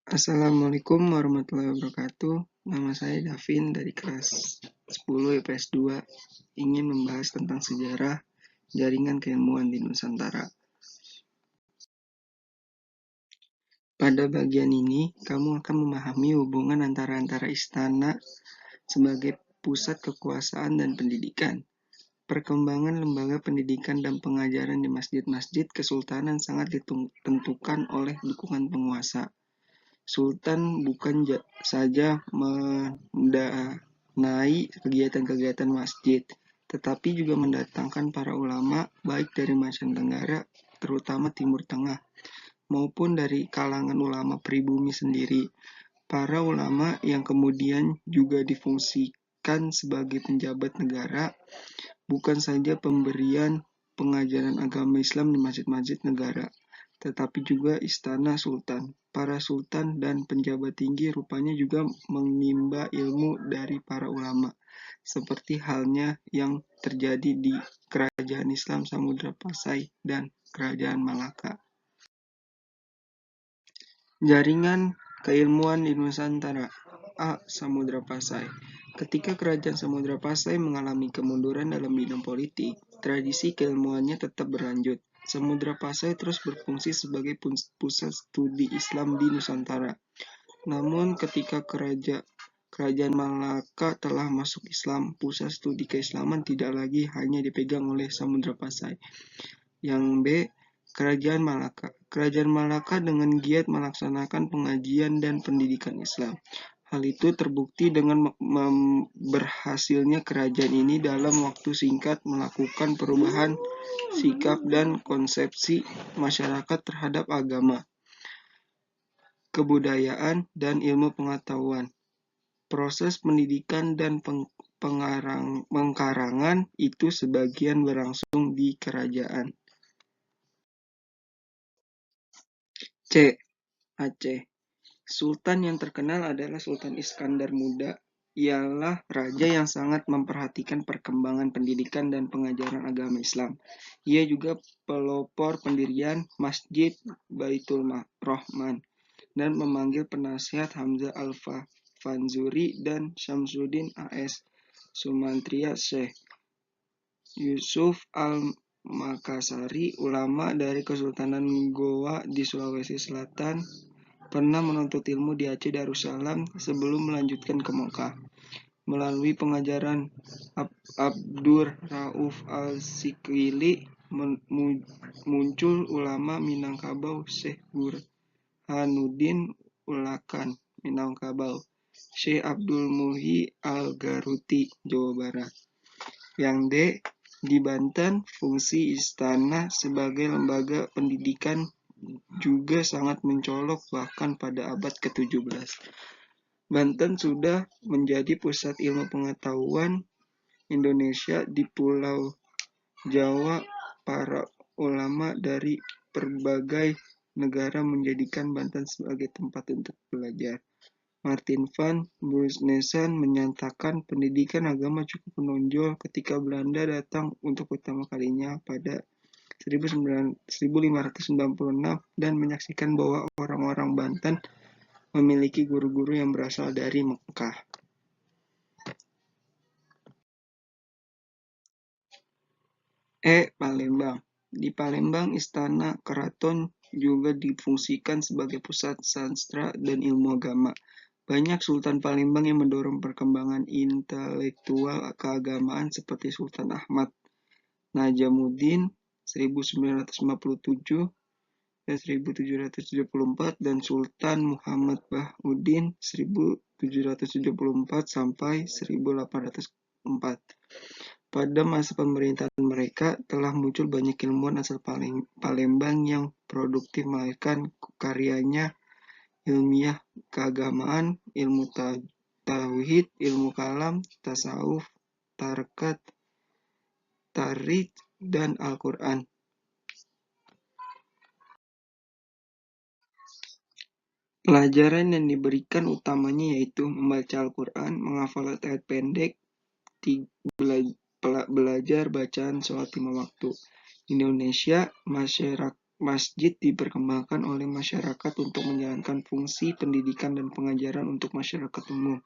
Assalamualaikum warahmatullahi wabarakatuh. Nama saya Davin dari kelas 10 IPS 2. Ingin membahas tentang sejarah jaringan keilmuan di Nusantara. Pada bagian ini, kamu akan memahami hubungan antara istana sebagai pusat kekuasaan dan pendidikan. Perkembangan lembaga pendidikan dan pengajaran di masjid-masjid kesultanan sangat ditentukan oleh dukungan penguasa. Sultan bukan saja mendanai kegiatan-kegiatan masjid, tetapi juga mendatangkan para ulama baik dari mancanegara, terutama Timur Tengah, maupun dari kalangan ulama pribumi sendiri. Para ulama yang kemudian juga difungsikan sebagai penjabat negara, bukan saja pemberian pengajaran agama Islam di masjid-masjid negara, tetapi juga istana sultan. Para sultan dan penjabat tinggi rupanya juga menimba ilmu dari para ulama, seperti halnya yang terjadi di Kerajaan Islam Samudra Pasai dan Kerajaan Malaka. Jaringan keilmuan di Nusantara. A. Samudra Pasai. Ketika Kerajaan Samudra Pasai mengalami kemunduran dalam bidang politik, tradisi keilmuannya tetap berlanjut. Samudra Pasai terus berfungsi sebagai pusat studi Islam di Nusantara. Namun ketika Kerajaan Malaka telah masuk Islam, pusat studi keislaman tidak lagi hanya dipegang oleh Samudra Pasai. Yang B. Kerajaan Malaka. Kerajaan Malaka dengan giat melaksanakan pengajian dan pendidikan Islam. Hal itu terbukti dengan berhasilnya kerajaan ini dalam waktu singkat melakukan perubahan sikap dan konsepsi masyarakat terhadap agama, kebudayaan, dan ilmu pengetahuan. Proses pendidikan dan pengkarangan itu sebagian berlangsung di kerajaan. C. Aceh. Sultan yang terkenal adalah Sultan Iskandar Muda. Ialah raja yang sangat memperhatikan perkembangan pendidikan dan pengajaran agama Islam. Ia juga pelopor pendirian Masjid Baitul Rahman dan memanggil penasihat Hamzah Al-Fanzuri dan Syamsuddin A.S. Sumantria Syekh Yusuf Al-Makassari, ulama dari Kesultanan Goa di Sulawesi Selatan, pernah menuntut ilmu di Aceh Darussalam sebelum melanjutkan ke Mekah. Melalui pengajaran Abdur Rauf Al-Sikwili, muncul ulama Minangkabau Syekh Burhanuddin Ulakan, Minangkabau, Syekh Abdul Muhyi Al-Garuti, Jawa Barat. Yang D. Di Banten, fungsi istana sebagai lembaga pendidikan juga sangat mencolok bahkan pada abad ke-17. Banten sudah menjadi pusat ilmu pengetahuan Indonesia. Di Pulau Jawa, para ulama dari berbagai negara menjadikan Banten sebagai tempat untuk belajar. Martin van Buisnessen menyatakan pendidikan agama cukup menonjol ketika Belanda datang untuk pertama kalinya pada 1596 dan menyaksikan bahwa orang-orang Banten memiliki guru-guru yang berasal dari Mekah. Palembang. Di Palembang, istana keraton juga difungsikan sebagai pusat sastra dan ilmu agama. Banyak Sultan Palembang yang mendorong perkembangan intelektual keagamaan seperti Sultan Ahmad Najamuddin 1957 dan 1774 dan Sultan Muhammad Bahuddin 1774 sampai 1804. Pada masa pemerintahan mereka telah muncul banyak ilmuwan asal Palembang yang produktif melahirkan karyanya ilmiah keagamaan, ilmu tauhid, ilmu kalam, tasawuf, tarekat, tarikh, dan Al-Quran. Pelajaran yang diberikan utamanya yaitu membaca Al-Quran, menghafal ayat pendek, belajar bacaan sholat 5 waktu. Indonesia, Masjid diperkembangkan oleh masyarakat untuk menjalankan fungsi pendidikan dan pengajaran untuk masyarakat umum.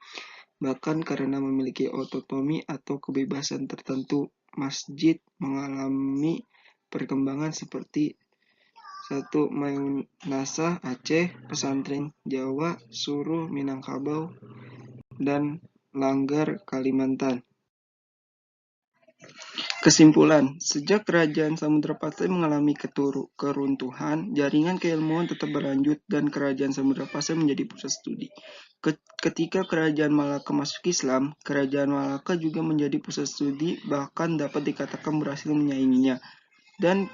Bahkan karena memiliki otonomi atau kebebasan tertentu, masjid mengalami perkembangan seperti 1. Maunasah Aceh, Pesantren Jawa, Suruh Minangkabau, dan Langgar Kalimantan. Kesimpulan, sejak Kerajaan Samudra Pasai mengalami keruntuhan, jaringan keilmuan tetap berlanjut dan Kerajaan Samudra Pasai menjadi pusat studi. Ketika Kerajaan Malaka masuk Islam, Kerajaan Malaka juga menjadi pusat studi, bahkan dapat dikatakan berhasil menyainginya. Dan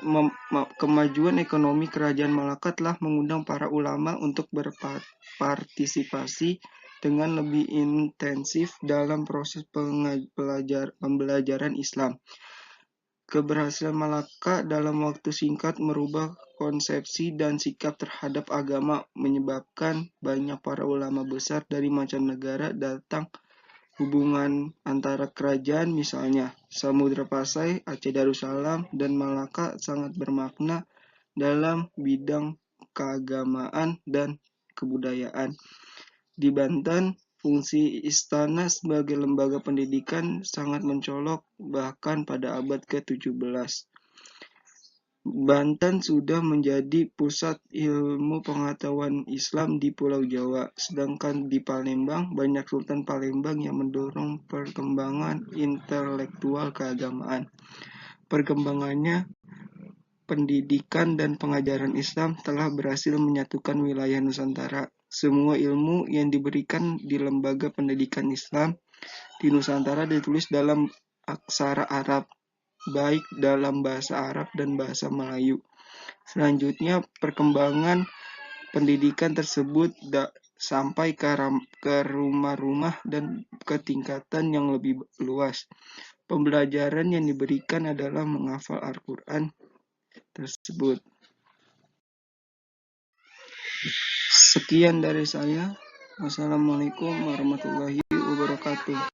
kemajuan ekonomi Kerajaan Malaka telah mengundang para ulama untuk berpartisipasi dengan lebih intensif dalam proses pembelajaran Islam. Keberhasilan Malaka dalam waktu singkat merubah konsepsi dan sikap terhadap agama, menyebabkan banyak para ulama besar dari mancanegara datang. Hubungan antara kerajaan, misalnya Samudra Pasai, Aceh Darussalam, dan Malaka sangat bermakna dalam bidang keagamaan dan kebudayaan. Di Banten, fungsi istana sebagai lembaga pendidikan sangat mencolok bahkan pada abad ke-17. Banten sudah menjadi pusat ilmu pengetahuan Islam di Pulau Jawa, sedangkan di Palembang banyak Sultan Palembang yang mendorong perkembangan intelektual keagamaan. Perkembangannya pendidikan dan pengajaran Islam telah berhasil menyatukan wilayah Nusantara. Semua ilmu yang diberikan di lembaga pendidikan Islam di Nusantara ditulis dalam aksara Arab, baik dalam bahasa Arab dan bahasa Melayu. Selanjutnya, perkembangan pendidikan tersebut sampai ke rumah-rumah dan ke tingkatan yang lebih luas. Pembelajaran yang diberikan adalah menghafal Al-Quran tersebut. Sekian dari saya. Wassalamualaikum warahmatullahi wabarakatuh.